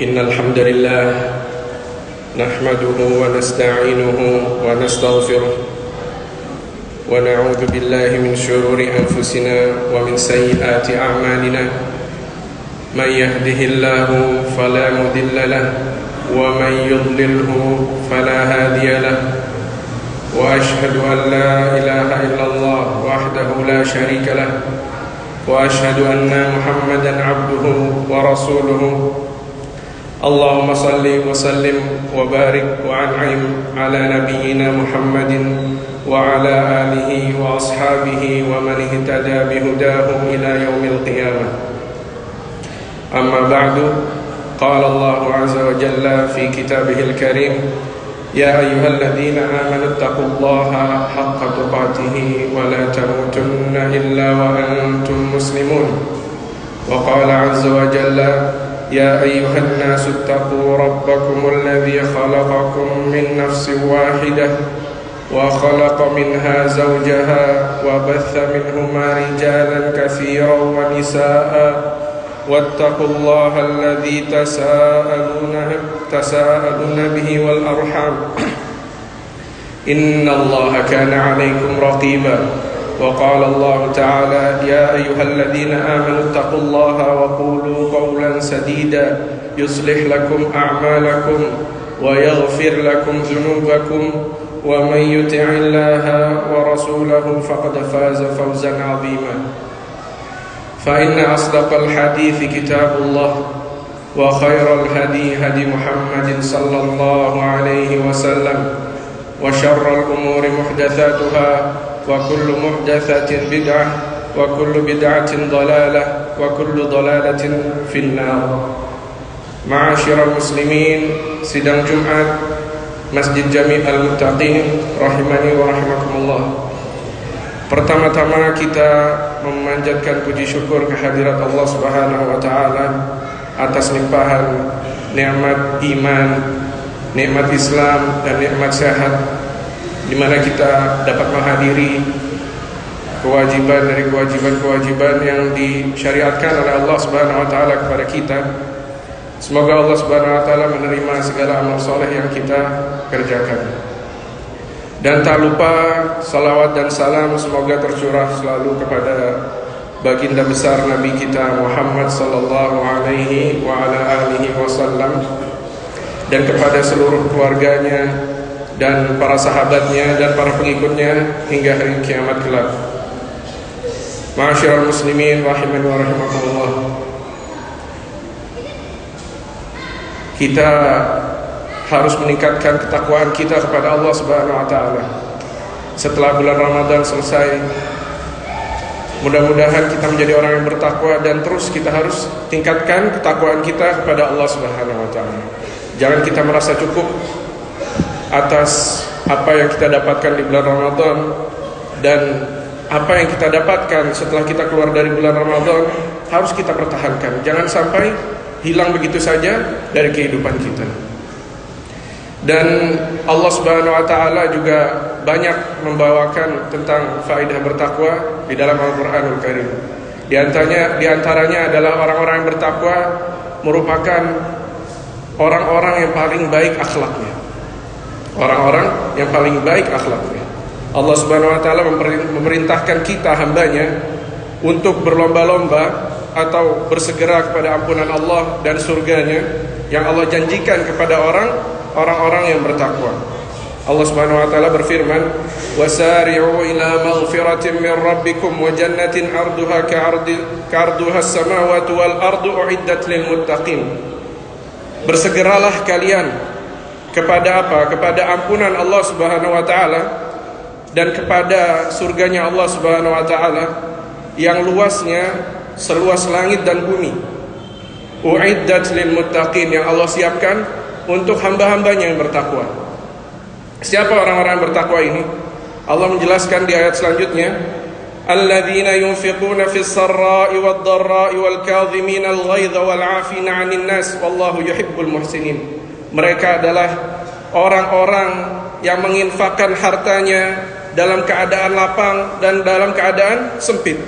Innal hamdalillah nahmaduhu wa nasta'inuhu wa nastaghfiruh wa na'udzu billahi min shururi anfusina wa min sayyiati a'malina may yahdihillahu fala mudilla lahu wa man yudlilhu fala hadiya lahu wa ashhadu an la ilaha illallah wahdahu la sharika lahu wa ashhadu anna Muhammadan 'abduhu wa rasuluhu. Allahumma salli wa sallim wa barik wa an'im ala nabiyyina Muhammadin wa ala alihi wa ashabihi wa man ihtada bihudahum ila yaumil qiyamah. Amma ba'du, qala Allah azza wa jalla fi kitabihil karim, ya ayyuhalladzina amanu taqullaha haqqa tuqatih wa la tamutunna illa wa antum muslimun. Wa qala azza wa jalla, يا أيها الناس اتقوا ربكم الذي خلقكم من نفس واحدة وخلق منها زوجها وبث منهما رجالا كثيرا ونساء واتقوا الله الذي تساءلون به والأرحام إن الله كان عليكم رقيبا. وقال الله تعالى يا أيها الذين آمنوا اتقوا الله وقولوا قولا سديدا يصلح لكم أعمالكم ويغفر لكم ذنوبكم ومن يطع الله ورسوله فقد فاز فوزا عظيما. فإن أصدق الحديث كتاب الله وخير الهدي هدي محمد صلى الله عليه وسلم وشر الأمور محدثاتها وكل محدثة بدعة وكل بدعة ضلالة وكل ضلالة في النار. Ma'asyiral muslimin, sidang Jumat Masjid Jami' Al-Muttaqin rahimani wa rahimakumullah. Pertama-tama kita memanjatkan puji syukur kehadirat Allah Subhanahu wa taala atas limpahan nikmat iman, nikmat Islam dan nikmat sehat, di mana kita dapat menghadiri kewajiban dari kewajiban-kewajiban yang disyariatkan oleh Allah Subhanahu wa taala kepada kita. Semoga Allah Subhanahu wa taala menerima segala amal soleh yang kita kerjakan. Dan tak lupa salawat dan salam semoga tercurah selalu kepada baginda besar Nabi kita Muhammad sallallahu alaihi wa ala alihi wasallam dan kepada seluruh keluarganya dan para sahabatnya dan para pengikutnya hingga hari kiamat kelak. Ma'asyiral muslimin rahimani wa rahimakumullah. Kita harus meningkatkan ketakwaan kita kepada Allah Subhanahu wa taala. Setelah bulan Ramadan selesai, mudah-mudahan kita menjadi orang yang bertakwa dan terus kita harus tingkatkan ketakwaan kita kepada Allah Subhanahu wa taala. Jangan kita merasa cukup atas apa yang kita dapatkan di bulan Ramadan dan apa yang kita dapatkan setelah kita keluar dari bulan Ramadan harus kita pertahankan. Jangan sampai hilang begitu saja dari kehidupan kita. Dan Allah Subhanahu wa taala juga banyak membawakan tentang faedah bertakwa di dalam Al-Qur'anul Karim. Di antaranya adalah orang-orang yang bertakwa merupakan orang-orang yang paling baik akhlaknya. Orang-orang yang paling baik akhlaknya. Allah Subhanahu wa taala memerintahkan kita hambanya untuk berlomba-lomba atau bersegera kepada ampunan Allah dan surganya yang Allah janjikan kepada orang-orang yang bertakwa. Allah Subhanahu wa taala berfirman, "Wasari'u ila maghfiratin min rabbikum wa jannatin 'arduha ka'arduha as-samawati wal ardu u'iddat lil muttaqin." Bersegeralah kalian kepada apa? Kepada ampunan Allah Subhanahu wa taala dan kepada surganya Allah Subhanahu wa taala yang luasnya seluas langit dan bumi. U'iddat lil muttaqin, yang Allah siapkan untuk hamba-hambanya yang bertakwa. Siapa orang-orang yang bertakwa ini? Allah menjelaskan di ayat selanjutnya, alladzina yunfiquna fis sarra'i wad dharra'i wal kadhimina al ghaidha wal 'afina 'anil nas wallahu yuhibbul muhsinin. Mereka adalah orang-orang yang menginfakkan hartanya dalam keadaan lapang dan dalam keadaan sempit.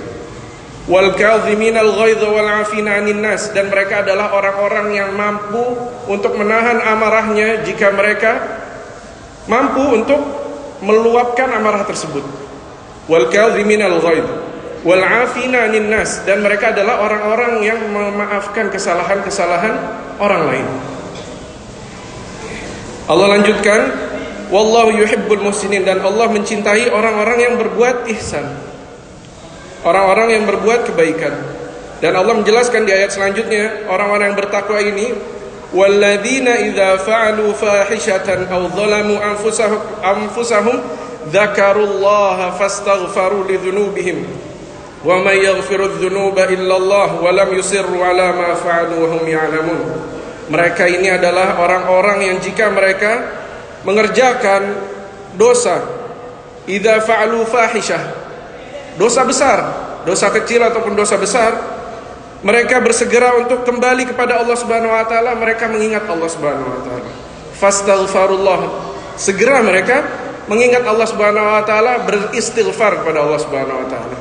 Wal kadhimina al ghaidha wal 'afina 'anil nas, dan mereka adalah orang-orang yang mampu untuk menahan amarahnya jika mereka mampu untuk meluapkan amarah tersebut. Wal kadhimina al ghaidh wal 'afina 'anil nas, dan mereka adalah orang-orang yang memaafkan kesalahan-kesalahan orang lain. Allah lanjutkan, wallahu yuhibbul muhsinin, dan Allah mencintai orang-orang yang berbuat ihsan, orang-orang yang berbuat kebaikan. Dan Allah menjelaskan di ayat selanjutnya, orang-orang yang bertakwa ini, walladzina idza fa'alu fahishatan aw dhalamu anfusahum dzakarullaha fastaghfaru lidzunubihim wa may yaghfiru dzunuba illallah wa lam yusirru ala ma fa'alu wa hum ya'lamun. Mereka ini adalah orang-orang yang jika mereka mengerjakan dosa, idza fa'alu fahishah, dosa besar, dosa kecil ataupun dosa besar, mereka bersegera untuk kembali kepada Allah Subhanahu wa taala, mereka mengingat Allah Subhanahu wa taala. Fastaghfirullah, segera mereka mengingat Allah Subhanahu wa taala, beristighfar kepada Allah Subhanahu wa taala.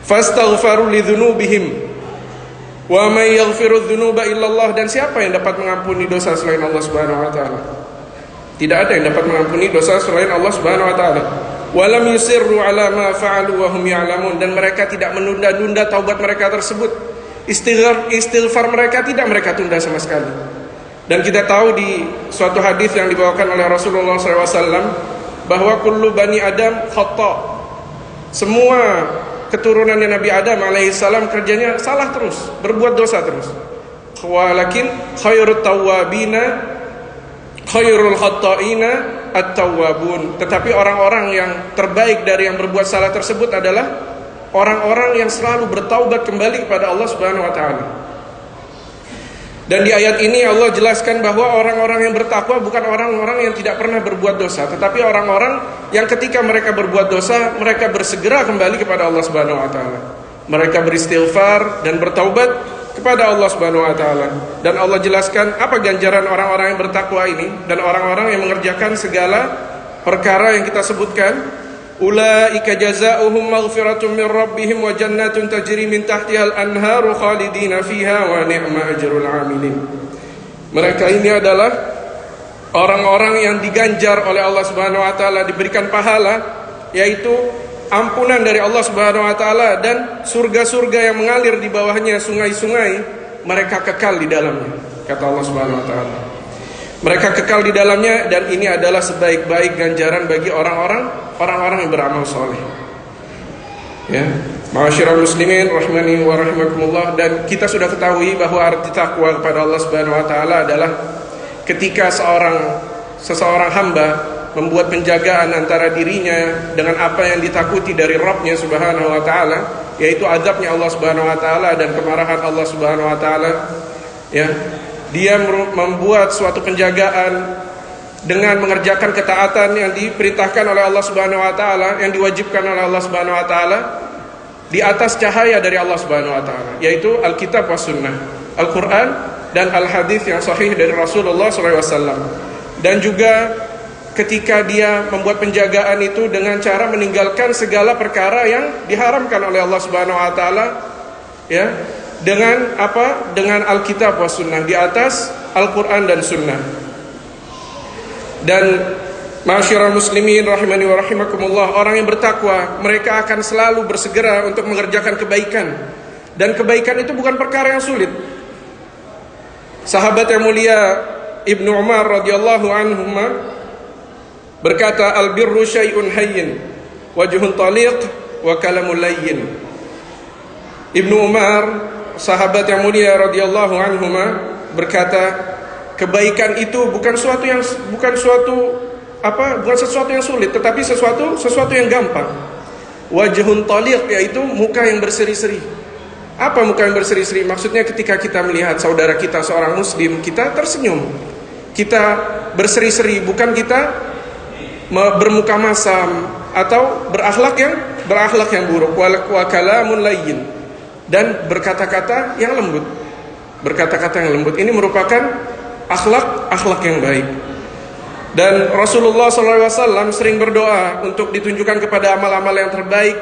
Fastaghfaru lidzunubihim wa may yaghfiru dzunuba illallah, dan siapa yang dapat mengampuni dosa selain Allah Subhanahu wa taala? Tidak ada yang dapat mengampuni dosa selain Allah Subhanahu wa taala. Walam yusirru ala ma fa'alu wa hum ya'lamun, dan mereka tidak menunda-nunda taubat mereka tersebut. Istighfar mereka tidak mereka tunda sama sekali. Dan kita tahu di suatu hadis yang dibawakan oleh Rasulullah SAW bahwa kullu bani Adam khata'. Semua keturunan Nabi Adam alaihissalam kerjanya salah terus, berbuat dosa terus. Walakin khairut tawwabina khairul khatta'ina at-tawwabun, tetapi orang-orang yang terbaik dari yang berbuat salah tersebut adalah orang-orang yang selalu bertaubat kembali kepada Allah Subhanahu wa taala. Dan di ayat ini Allah jelaskan bahwa orang-orang yang bertakwa bukan orang-orang yang tidak pernah berbuat dosa, tetapi orang-orang yang ketika mereka berbuat dosa, mereka bersegera kembali kepada Allah Subhanahu wa taala. Mereka beristighfar dan bertaubat kepada Allah Subhanahu wa taala. Dan Allah jelaskan apa ganjaran orang-orang yang bertakwa ini dan orang-orang yang mengerjakan segala perkara yang kita sebutkan. Ulaika jazaohum maghfiratun min rabbihim wa jannatun tajri min tahtiha al-anharu khalidina fiha wa ni'ma ajrul 'amilin. Mereka ini adalah orang-orang yang diganjar oleh Allah Subhanahu wa taala, diberikan pahala, yaitu ampunan dari Allah Subhanahu wa taala dan surga-surga yang mengalir di bawahnya sungai-sungai, mereka kekal di dalamnya, kata Allah Subhanahu wa taala. Mereka kekal di dalamnya, dan ini adalah sebaik-baik ganjaran bagi orang-orang yang beramal soleh. Ya, ma'asyiral muslimin rahimani wa rahimakumullah, dan kita sudah ketahui bahwa arti takwa kepada Allah Subhanahu wa taala adalah ketika seseorang hamba membuat penjagaan antara dirinya dengan apa yang ditakuti dari Rabb-Nya Subhanahu wa taala, yaitu azabnya Allah Subhanahu wa taala dan kemarahan Allah Subhanahu wa taala. Ya, dia membuat suatu penjagaan dengan mengerjakan ketaatan yang diperintahkan oleh Allah Subhanahu wa taala, yang diwajibkan oleh Allah Subhanahu wa taala di atas cahaya dari Allah Subhanahu wa taala, yaitu Alkitab was Sunnah, Al-Qur'an dan Al-Hadis yang sahih dari Rasulullah SAW. Dan juga ketika dia membuat penjagaan itu dengan cara meninggalkan segala perkara yang diharamkan oleh Allah Subhanahu wa taala, ya, dengan apa? Dengan Alkitab was Sunnah, di atas Al-Qur'an dan Sunnah. Dan ma'asyiral muslimin rahimani wa rahimakumullah, orang yang bertakwa, mereka akan selalu bersegera untuk mengerjakan kebaikan. Dan kebaikan itu bukan perkara yang sulit. Sahabat yang mulia Ibnu Umar radhiyallahu anhuma berkata, al-birru syai'un hayyin, wajhun taliq, wa kalamun layyin. Ibnu Umar, sahabat yang mulia radhiyallahu anhuma, berkata, kebaikan itu bukan sesuatu yang sulit, tetapi sesuatu yang gampang. Wajhun taliq, yaitu muka yang berseri-seri. Apa muka yang berseri-seri? Maksudnya ketika kita melihat saudara kita seorang muslim, kita tersenyum, kita berseri-seri, bukan kita bermuka masam atau berakhlak yang berakhlak yang buruk, wa kalamun layyin, dan berkata-kata yang lembut. Berkata-kata yang lembut ini merupakan akhlak yang baik. Dan Rasulullah SAW sering berdoa untuk ditunjukkan kepada amal-amal yang terbaik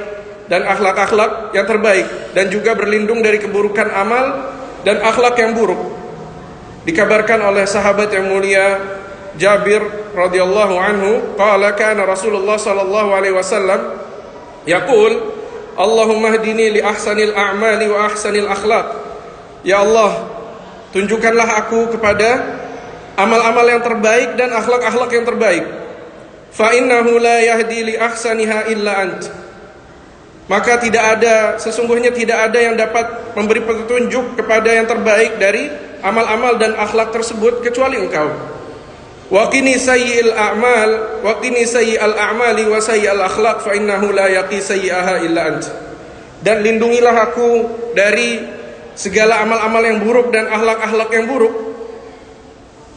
dan akhlak-akhlak yang terbaik, dan juga berlindung dari keburukan amal dan akhlak yang buruk. Dikabarkan oleh sahabat yang mulia Jabir radhiyallahu anhu, qala kana Rasulullah sallallahu alaihi wasallam yaqul, Allahumma hdini li ahsanil a'mali wa ahsanil akhlaq. Ya Allah, tunjukkanlah aku kepada amal-amal yang terbaik dan akhlak-akhlak yang terbaik. Fa innahu la yahdi li ahsaniha illa ant. Maka sesungguhnya tidak ada yang dapat memberi petunjuk kepada yang terbaik dari amal-amal dan akhlak tersebut kecuali Engkau. Wa qini sayyi'al a'mal wa qini sayyi'al a'mali wa sayyi'al akhlaq fa innahu la yaqi sayyi'aha illa ant. Dan lindungilah aku dari segala amal-amal yang buruk dan akhlak-akhlak yang buruk,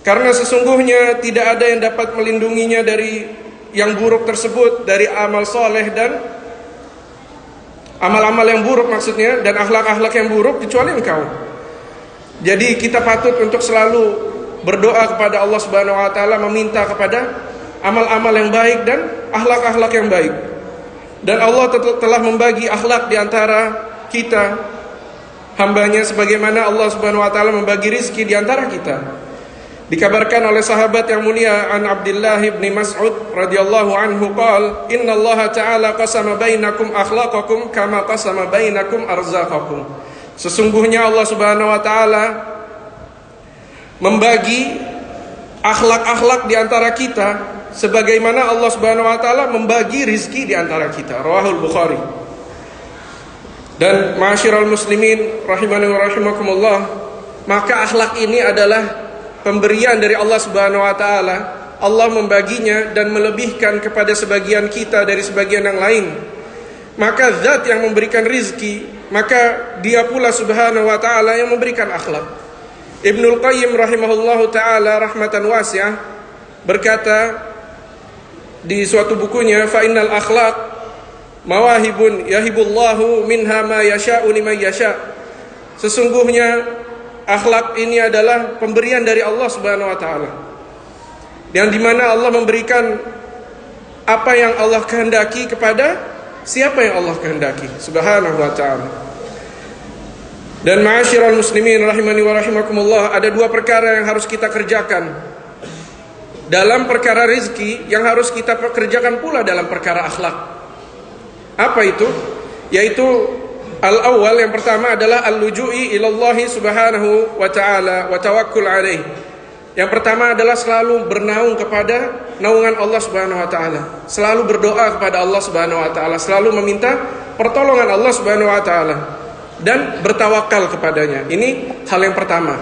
karena sesungguhnya tidak ada yang dapat melindunginya dari yang buruk tersebut, dari amal soleh dan amal-amal yang buruk maksudnya, dan akhlak-akhlak yang buruk kecuali Engkau. Jadi kita patut untuk selalu berdoa kepada Allah Subhanahu wa taala, meminta kepada amal-amal yang baik dan akhlak-akhlak yang baik. Dan Allah telah membagi akhlak di antara kita hambanya, sebagaimana Allah Subhanahu wa taala membagi rizki di antara kita. Dikabarkan oleh sahabat yang mulia an Abdullah bin Mas'ud radhiyallahu anhu qala, inna Allah ta'ala qasama bainakum akhlaqakum kama qasama bainakum arzaqakum. Sesungguhnya Allah Subhanahu wa taala membagi akhlak-akhlak di antara kita sebagaimana Allah Subhanahu wa taala membagi rizki di antara kita. Rawahul Bukhari. Dan ma'asyiral muslimin rahimani wa rahimakumullah, maka akhlak ini adalah pemberian dari Allah Subhanahu wa taala. Allah membaginya dan melebihkan kepada sebagian kita dari sebagian yang lain. Maka zat yang memberikan rizki, maka dia pula Subhanahu wa taala yang memberikan akhlak. Ibnul Qayyim rahimahullahu ta'ala rahmatan wasi'ah berkata di suatu bukunya, fa innal akhlaq mawahibun yahibullahu minha ma yasha'u liman yasha'. Sesungguhnya akhlak ini adalah pemberian dari Allah Subhanahu wa taala, yang dimana Allah memberikan apa yang Allah kehendaki kepada siapa yang Allah kehendaki Subhanahu wa taala. Dan ma'asyiral muslimin rahimani wa rahimakumullah, ada dua perkara yang harus kita kerjakan dalam perkara rezeki, yang harus kita kerjakan pula dalam perkara akhlak. Apa itu? Yaitu al-awwal, yang pertama adalah al-luju'i ilallahi subhanahu wa ta'ala wa tawakkul alaih. Yang pertama adalah selalu bernaung kepada naungan Allah Subhanahu wa taala, selalu berdoa kepada Allah Subhanahu wa taala, selalu meminta pertolongan Allah Subhanahu wa taala dan bertawakal kepadanya. Ini hal yang pertama.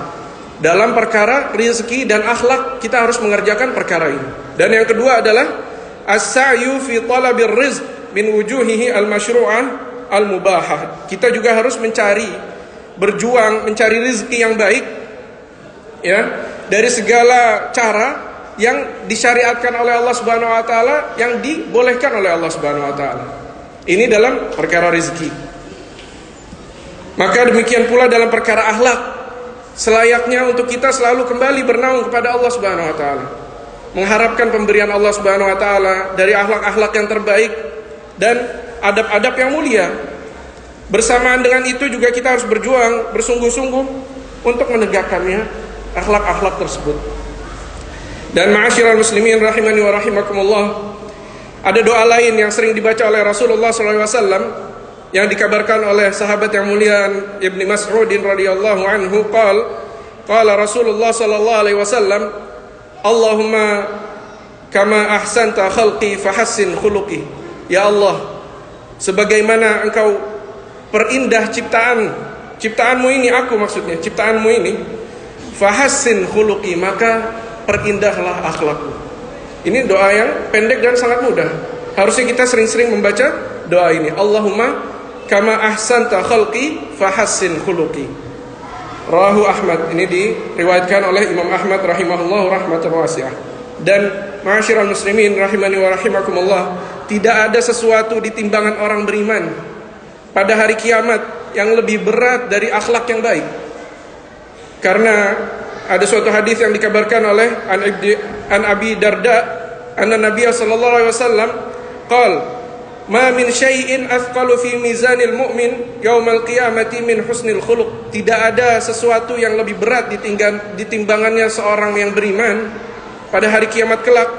Dalam perkara rezeki dan akhlak kita harus mengerjakan perkara ini. Dan yang kedua adalah as-sa'yu fi talabir rizq min wujuhihi al-masyru'ah al-mubahah. Kita juga harus berjuang mencari rezeki yang baik, ya, dari segala cara yang disyariatkan oleh Allah Subhanahu wa taala, yang dibolehkan oleh Allah Subhanahu wa taala. Ini dalam perkara rezeki. Maka demikian pula dalam perkara akhlak, selayaknya untuk kita selalu kembali bernaung kepada Allah Subhanahu wa taala, mengharapkan pemberian Allah Subhanahu wa taala dari akhlak-akhlak yang terbaik dan adab-adab yang mulia. Bersamaan dengan itu juga kita harus berjuang bersungguh-sungguh untuk menegakkannya akhlak-akhlak tersebut. Dan ma'asyiral muslimin rahimani wa rahimakumullah, ada doa lain yang sering dibaca oleh Rasulullah SAW yang dikabarkan oleh sahabat yang mulia Ibnu Mas'ud radhiyallahu anhu, qala Rasulullah sallallahu alaihi wasallam, Allahumma kama ahsanta khalqi fahassin khuluqi. Ya Allah, sebagaimana Engkau perindah ciptaanmu ini, aku maksudnya ciptaanmu ini, fahassin khuluqi, maka perindahlah akhlakku. Ini doa yang pendek dan sangat mudah. Harusnya kita sering-sering membaca doa ini. Allahumma kama ahsanta khalqi fahassin khuluqi. Rawahu Ahmad. Ini diriwayatkan oleh Imam Ahmad rahimahullah rahmatan wasi'ah. Dan Ma'asyiral muslimin rahimani wa rahimakumullah, tidak ada sesuatu di timbangan orang beriman pada hari kiamat yang lebih berat dari akhlak yang baik. Karena ada suatu hadis yang dikabarkan oleh an Abi Darda, anna Nabiy sallallahu alaihi wasallam qala, "Ma min syai'in athqalu fi mizanil mu'min yaumal qiyamati min husnil khuluq." Tidak ada sesuatu yang lebih berat di timbangannya seorang yang beriman pada hari kiamat kelak